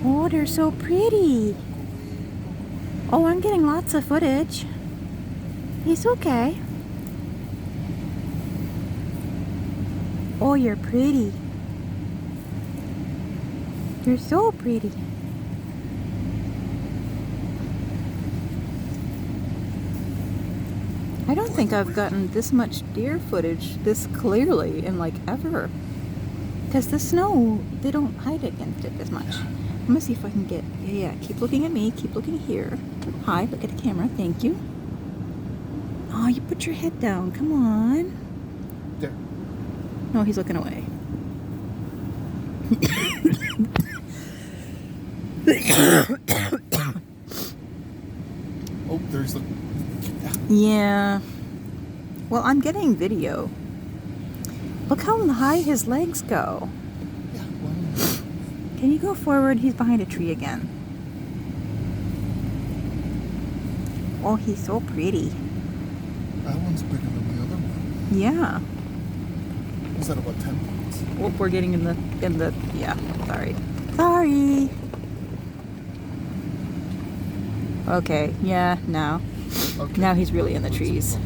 Oh, they're so pretty. Oh, I'm getting lots of footage. He's okay. Oh, you're pretty. You're so pretty. I don't think I've gotten this much deer footage this clearly in like ever. Because the snow, they don't hide against it as much. I'm gonna see if I can get, yeah, keep looking at me, keep looking here. Hi, look at the camera, thank you. Oh, you put your head down, come on. There. No, he's looking away. Oh, there's the... Yeah. Well, I'm getting video. Look how high his legs go. Yeah, well... Can you go forward? He's behind a tree again. Oh, he's so pretty. That one's bigger than the other one. Yeah. Was that about 10 pounds? Well, we're getting in the, yeah, sorry. Sorry. Okay, yeah, now. Okay. Now he's really in the trees.